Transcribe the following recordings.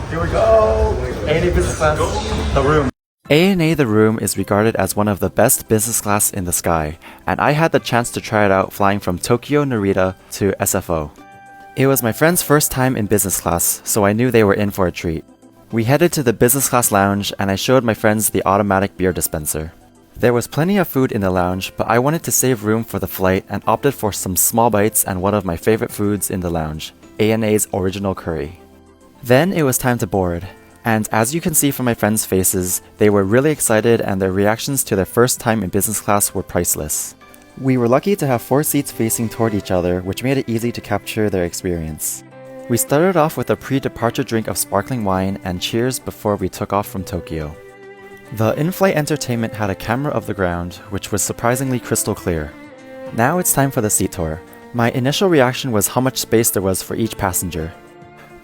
Here we go! A&A Business Class, the room. A&A The Room is regarded as one of the best business class in the sky, and I had the chance to try it out flying from Tokyo Narita to Sfo. It was my friend's first time in business class, so I knew they were in for a treat. We headed to the business class lounge and I showed my friends the automatic beer dispenser. There was plenty of food in the lounge, but I wanted to save room for the flight and opted for some small bites and one of my favorite foods in the lounge, A&A's original curry. Then it was time to board. And as you can see from my friends' faces, they were really excited and their reactions to their first time in business class were priceless. We were lucky to have 4 seats facing toward each other, which made it easy to capture their experience. We started off with a pre-departure drink of sparkling wine and cheers before we took off from Tokyo. The in-flight entertainment had a camera of the ground, which was surprisingly crystal clear. Now it's time for the seat tour. My initial reaction was how much space there was for each passenger.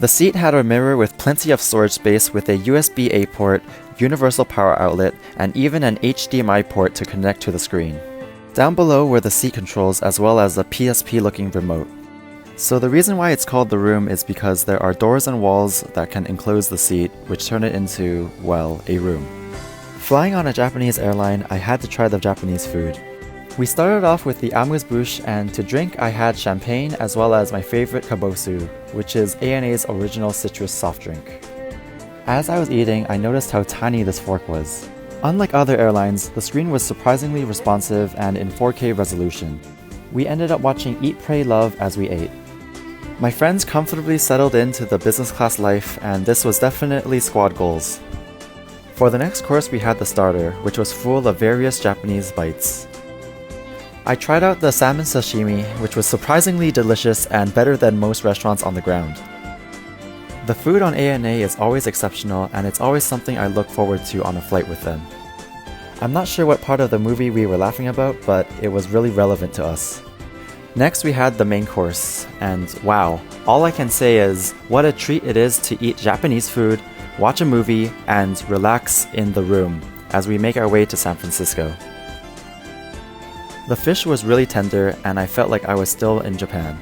The seat had a mirror with plenty of storage space with a USB-A port, universal power outlet, and even an HDMI port to connect to the screen. Down below were the seat controls as well as a PSP-looking remote. So the reason why it's called the room is because there are doors and walls that can enclose the seat, which turn it into, well, a room. Flying on a Japanese airline, I had to try the Japanese food. We started off with the amuse-bouche, and to drink I had champagne as well as my favorite kabosu, which is A&A's original citrus soft drink. As I was eating, I noticed how tiny this fork was. Unlike other airlines, the screen was surprisingly responsive and in 4K resolution. We ended up watching Eat, Pray, Love as we ate. My friends comfortably settled into the business class life, and this was definitely squad goals. For the next course we had the starter, which was full of various Japanese bites. I tried out the salmon sashimi, which was surprisingly delicious and better than most restaurants on the ground. The food on A&A is always exceptional, and it's always something I look forward to on a flight with them. I'm not sure what part of the movie we were laughing about, but it was really relevant to us. Next we had the main course, and wow, all I can say is what a treat it is to eat Japanese food, watch a movie, and relax in the room as we make our way to San Francisco. The fish was really tender and I felt like I was still in Japan.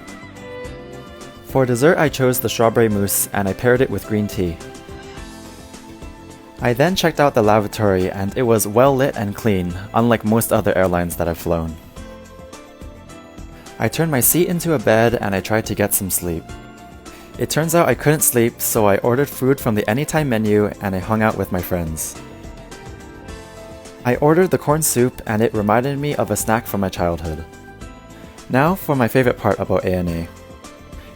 For dessert I chose the strawberry mousse and I paired it with green tea. I then checked out the lavatory and it was well lit and clean, unlike most other airlines that I've flown. I turned my seat into a bed and I tried to get some sleep. It turns out I couldn't sleep, so I ordered food from the Anytime menu and I hung out with my friends. I ordered the corn soup and it reminded me of a snack from my childhood. Now for my favorite part about A&A.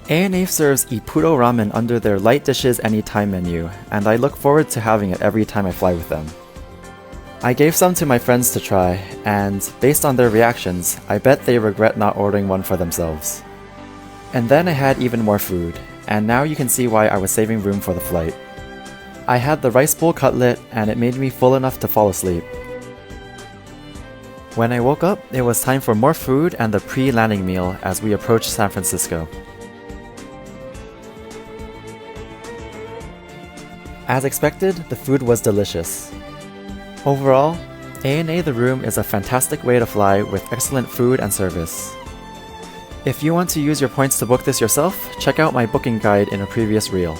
A&A serves Ipuro ramen under their light dishes anytime menu, and I look forward to having it every time I fly with them. I gave some to my friends to try, and based on their reactions, I bet they regret not ordering one for themselves. And then I had even more food, and now you can see why I was saving room for the flight. I had the rice bowl cutlet, and it made me full enough to fall asleep. When I woke up, it was time for more food and the pre-landing meal as we approached San Francisco. As expected, the food was delicious. Overall, A&A The Room is a fantastic way to fly with excellent food and service. If you want to use your points to book this yourself, check out my booking guide in a previous reel.